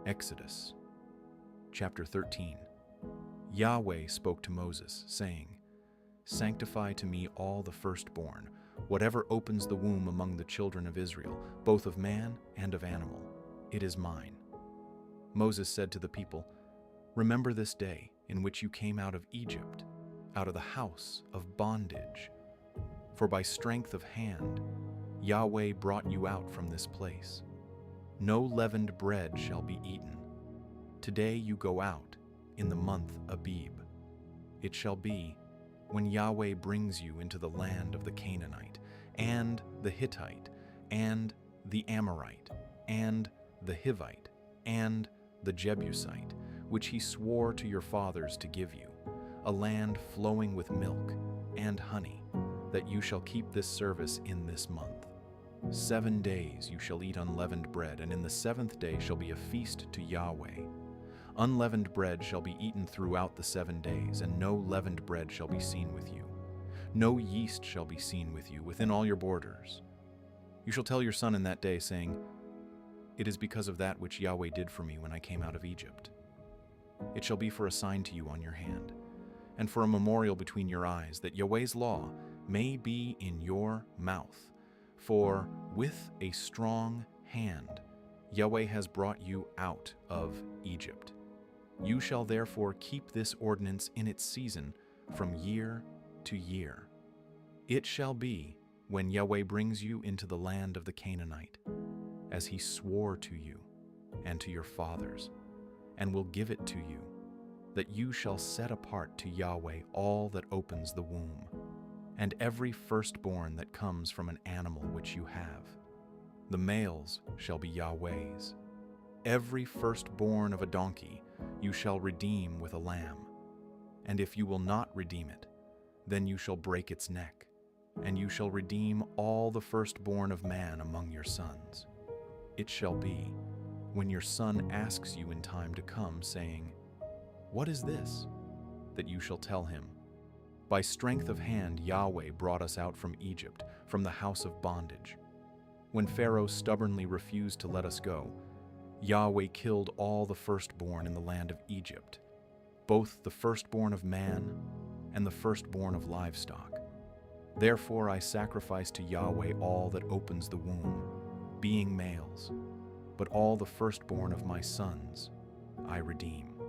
Exodus chapter 13. Yahweh spoke to Moses, saying, "Sanctify to me all the firstborn, whatever opens the womb among the children of Israel, both of man and of animal. It is mine." Moses said to the people, "Remember this day in which you came out of Egypt, out of the house of bondage. For by strength of hand Yahweh brought you out from this place. No leavened bread shall be eaten. Today you go out in the month Abib. It shall be, when Yahweh brings you into the land of the Canaanite, and the Hittite, and the Amorite, and the Hivite, and the Jebusite, which he swore to your fathers to give you, a land flowing with milk and honey, that you shall keep this service in this month. 7 days you shall eat unleavened bread, and in the 7th day shall be a feast to Yahweh. Unleavened bread shall be eaten throughout the 7 days, and no leavened bread shall be seen with you. No yeast shall be seen with you within all your borders. You shall tell your son in that day, saying, 'It is because of that which Yahweh did for me when I came out of Egypt.' It shall be for a sign to you on your hand, and for a memorial between your eyes, that Yahweh's law may be in your mouth. For with a strong hand Yahweh has brought you out of Egypt. You shall therefore keep this ordinance in its season from year to year. It shall be, when Yahweh brings you into the land of the Canaanite, as he swore to you and to your fathers, and will give it to you, that you shall set apart to Yahweh all that opens the womb, and every firstborn that comes from an animal which you have. The males shall be Yahweh's. Every firstborn of a donkey you shall redeem with a lamb. And if you will not redeem it, then you shall break its neck, and you shall redeem all the firstborn of man among your sons. It shall be, when your son asks you in time to come, saying, 'What is this?' that you shall tell him, 'By strength of hand Yahweh brought us out from Egypt, from the house of bondage. When Pharaoh stubbornly refused to let us go, Yahweh killed all the firstborn in the land of Egypt, both the firstborn of man and the firstborn of livestock. Therefore I sacrifice to Yahweh all that opens the womb, being males, but all the firstborn of my sons I redeem.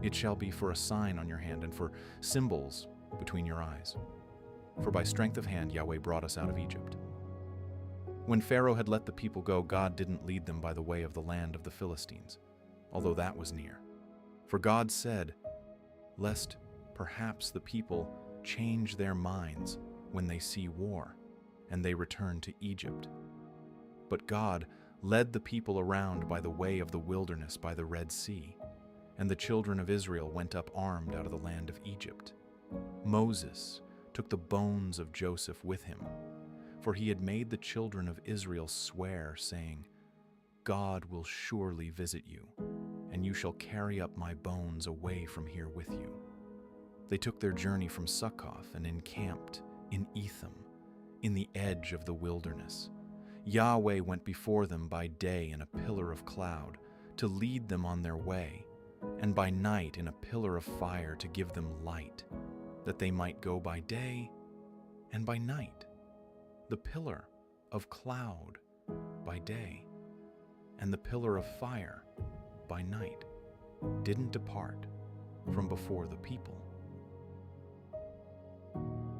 It shall be for a sign on your hand and for symbols between your eyes. For by strength of hand Yahweh brought us out of Egypt." When Pharaoh had let the people go, God didn't lead them by the way of the land of the Philistines, although that was near. For God said, "Lest perhaps the people change their minds when they see war, and they return to Egypt." But God led the people around by the way of the wilderness by the Red Sea, and the children of Israel went up armed out of the land of Egypt. Moses took the bones of Joseph with him, for he had made the children of Israel swear, saying, "God will surely visit you, and you shall carry up my bones away from here with you." They took their journey from Succoth and encamped in Etham, in the edge of the wilderness. Yahweh went before them by day in a pillar of cloud to lead them on their way, and by night in a pillar of fire to give them light, that they might go by day and by night. The pillar of cloud by day and the pillar of fire by night didn't depart from before the people.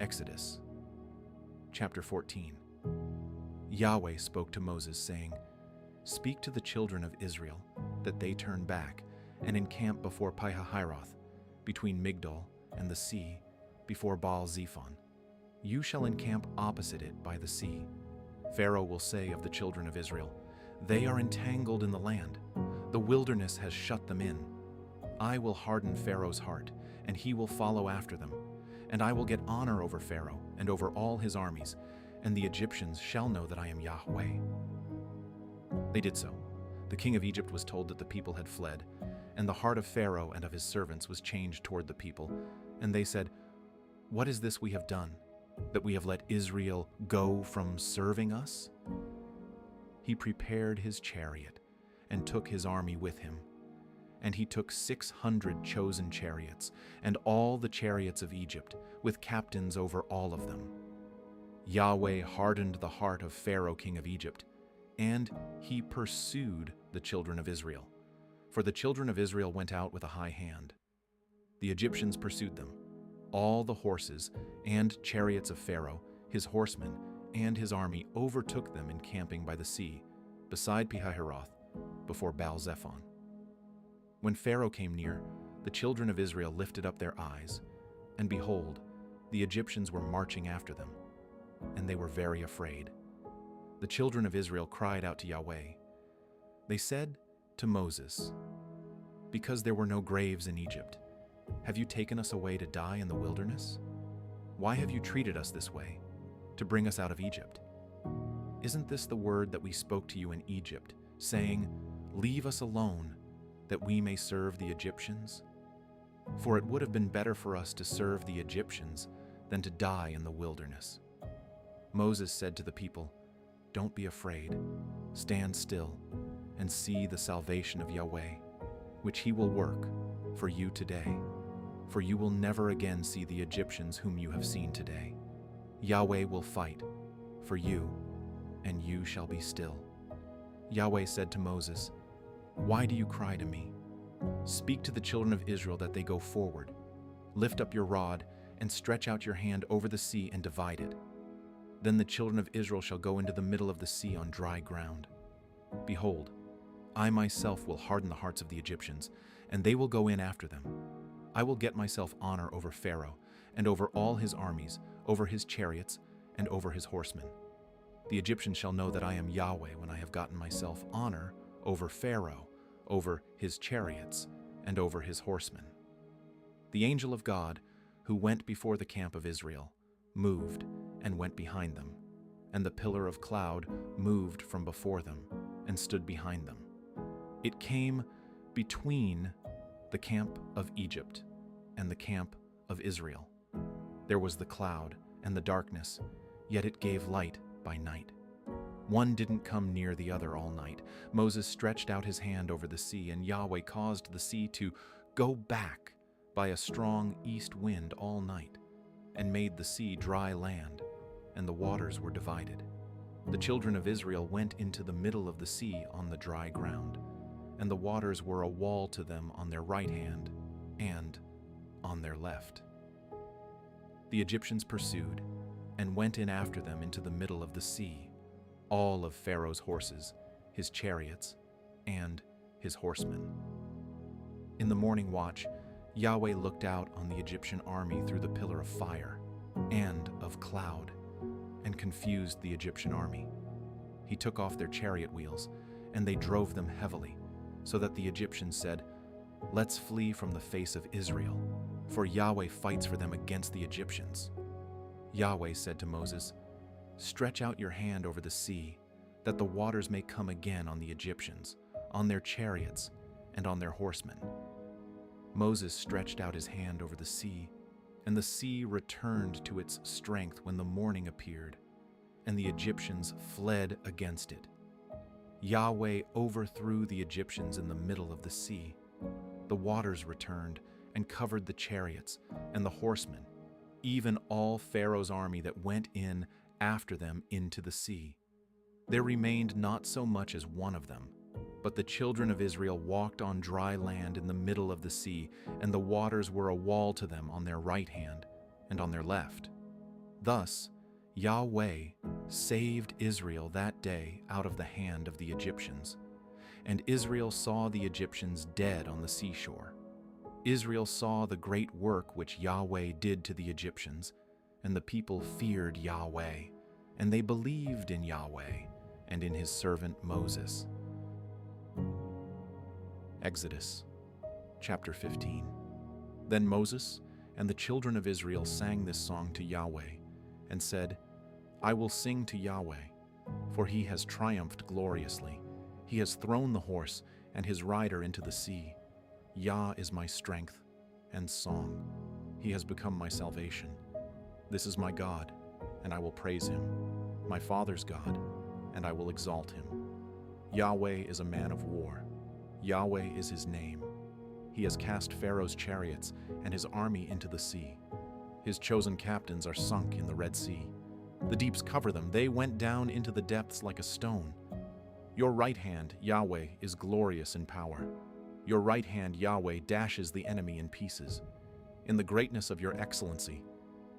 Exodus chapter 14. Yahweh spoke to Moses, saying, "Speak to the children of Israel that they turn back and encamp before Pihahiroth, between Migdol and the sea, before Baal-zephon. You shall encamp opposite it by the sea. Pharaoh will say of the children of Israel, 'They are entangled in the land. The wilderness has shut them in.' I will harden Pharaoh's heart, and he will follow after them. And I will get honor over Pharaoh and over all his armies, and the Egyptians shall know that I am Yahweh." They did so. The king of Egypt was told that the people had fled, and the heart of Pharaoh and of his servants was changed toward the people. And they said, "What is this we have done, that we have let Israel go from serving us?" He prepared his chariot and took his army with him. And he took 600 chosen chariots, and all the chariots of Egypt, with captains over all of them. Yahweh hardened the heart of Pharaoh king of Egypt, and he pursued the children of Israel. For the children of Israel went out with a high hand. The Egyptians pursued them. All the horses and chariots of Pharaoh, his horsemen, and his army overtook them encamping by the sea, beside Pihahiroth, before Baal-zephon. When Pharaoh came near, the children of Israel lifted up their eyes, and behold, the Egyptians were marching after them, and they were very afraid. The children of Israel cried out to Yahweh. They said to Moses, "Because there were no graves in Egypt, have you taken us away to die in the wilderness? Why have you treated us this way, to bring us out of Egypt? Isn't this the word that we spoke to you in Egypt, saying, 'Leave us alone, that we may serve the Egyptians'? For it would have been better for us to serve the Egyptians than to die in the wilderness." Moses said to the people, "Don't be afraid. Stand still and see the salvation of Yahweh, which he will work for you today. For you will never again see the Egyptians whom you have seen today. Yahweh will fight for you, and you shall be still." Yahweh said to Moses, "Why do you cry to me? Speak to the children of Israel that they go forward. Lift up your rod and stretch out your hand over the sea and divide it. Then the children of Israel shall go into the middle of the sea on dry ground. Behold, I myself will harden the hearts of the Egyptians, and they will go in after them. I will get myself honor over Pharaoh, and over all his armies, over his chariots, and over his horsemen. The Egyptians shall know that I am Yahweh when I have gotten myself honor over Pharaoh, over his chariots, and over his horsemen." The angel of God, who went before the camp of Israel, moved and went behind them, and the pillar of cloud moved from before them and stood behind them. It came between the camp of Egypt and the camp of Israel. There was the cloud and the darkness, yet it gave light by night. One didn't come near the other all night. Moses stretched out his hand over the sea, and Yahweh caused the sea to go back by a strong east wind all night, and made the sea dry land, and the waters were divided. The children of Israel went into the middle of the sea on the dry ground, and the waters were a wall to them on their right hand and on their left. The Egyptians pursued and went in after them into the middle of the sea, all of Pharaoh's horses, his chariots, and his horsemen. In the morning watch, Yahweh looked out on the Egyptian army through the pillar of fire and of cloud, and confused the Egyptian army. He took off their chariot wheels, and they drove them heavily, so that the Egyptians said, "Let's flee from the face of Israel, for Yahweh fights for them against the Egyptians." Yahweh said to Moses, "Stretch out your hand over the sea, that the waters may come again on the Egyptians, on their chariots, and on their horsemen." Moses stretched out his hand over the sea, and the sea returned to its strength when the morning appeared, and the Egyptians fled against it. Yahweh overthrew the Egyptians in the middle of the sea. The waters returned and covered the chariots and the horsemen, even all Pharaoh's army that went in after them into the sea. There remained not so much as one of them, but the children of Israel walked on dry land in the middle of the sea, and the waters were a wall to them on their right hand and on their left. Thus Yahweh saved Israel that day out of the hand of the Egyptians, and Israel saw the Egyptians dead on the seashore. Israel saw the great work which Yahweh did to the Egyptians, and the people feared Yahweh, and they believed in Yahweh and in his servant Moses. Exodus chapter 15. Then Moses and the children of Israel sang this song to Yahweh, and said, "I will sing to Yahweh, for he has triumphed gloriously. He has thrown the horse and his rider into the sea. Yah is my strength and song. He has become my salvation. This is my God, and I will praise him, my father's God, and I will exalt him. Yahweh is a man of war. Yahweh is his name. He has cast Pharaoh's chariots and his army into the sea. His chosen captains are sunk in the Red Sea. The deeps cover them. They went down into the depths like a stone. Your right hand, Yahweh, is glorious in power. Your right hand, Yahweh, dashes the enemy in pieces. In the greatness of your excellency,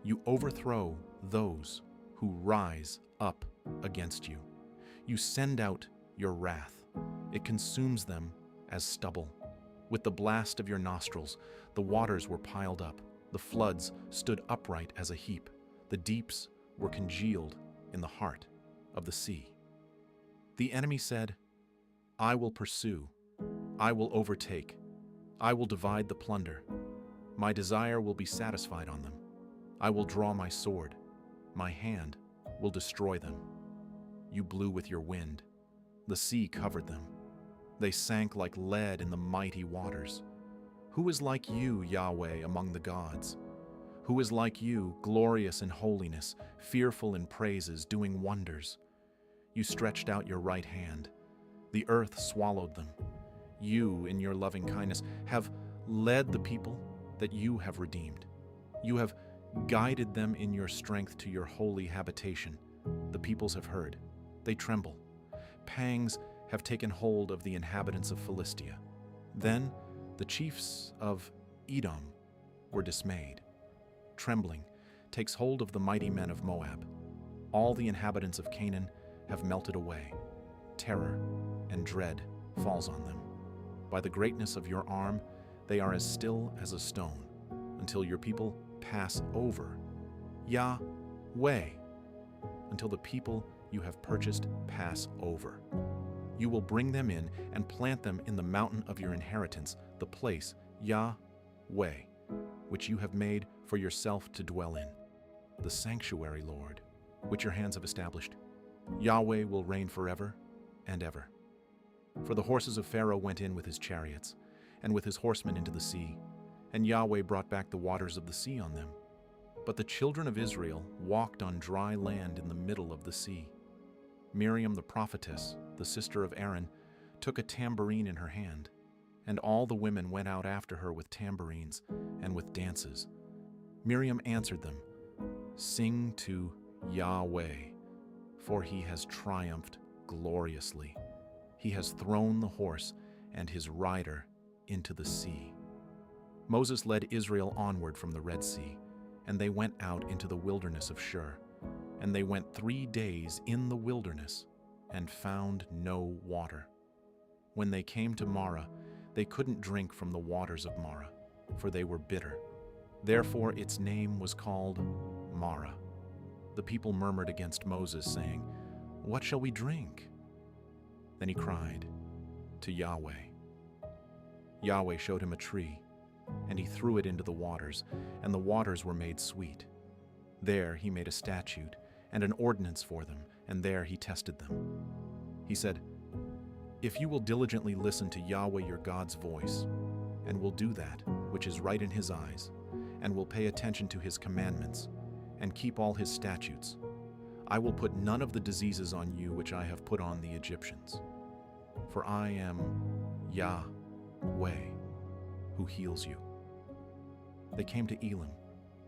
you overthrow those who rise up against you. You send out your wrath. It consumes them as stubble. With the blast of your nostrils, the waters were piled up. The floods stood upright as a heap. The deeps were congealed in the heart of the sea. The enemy said, I will pursue. I will overtake. I will divide the plunder. My desire will be satisfied on them. I will draw my sword. My hand will destroy them. You blew with your wind. The sea covered them. They sank like lead in the mighty waters. Who is like you, Yahweh, among the gods? Who is like you, glorious in holiness, fearful in praises, doing wonders? You stretched out your right hand. The earth swallowed them. You, in your loving kindness, have led the people that you have redeemed. You have guided them in your strength to your holy habitation. The peoples have heard. They tremble. Pangs have taken hold of the inhabitants of Philistia. Then the chiefs of Edom were dismayed. Trembling takes hold of the mighty men of Moab. All the inhabitants of Canaan have melted away. Terror and dread falls on them. By the greatness of your arm, they are as still as a stone, until your people pass over. Yahweh, until the people you have purchased pass over. You will bring them in and plant them in the mountain of your inheritance, the place, Yahweh, which you have made for yourself to dwell in, the sanctuary, Lord, which your hands have established. Yahweh will reign forever and ever. For the horses of Pharaoh went in with his chariots, and with his horsemen into the sea, and Yahweh brought back the waters of the sea on them. But the children of Israel walked on dry land in the middle of the sea. Miriam the prophetess, the sister of Aaron, took a tambourine in her hand, and all the women went out after her with tambourines and with dances. Miriam answered them, Sing to Yahweh, for he has triumphed gloriously. He has thrown the horse and his rider into the sea. Moses led Israel onward from the Red Sea, and they went out into the wilderness of Shur. And they went 3 days in the wilderness and found no water. When they came to Marah, they couldn't drink from the waters of Marah, for they were bitter. Therefore its name was called Marah. The people murmured against Moses, saying, What shall we drink? Then he cried to Yahweh. Yahweh showed him a tree, and he threw it into the waters, and the waters were made sweet. There he made a statute and an ordinance for them, and there he tested them. He said, If you will diligently listen to Yahweh your God's voice, and will do that which is right in his eyes, and will pay attention to his commandments, and keep all his statutes, I will put none of the diseases on you which I have put on the Egyptians. For I am Yahweh, who heals you. They came to Elim,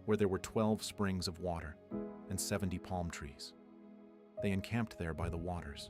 where there were 12 springs of water and 70 palm trees. They encamped there by the waters.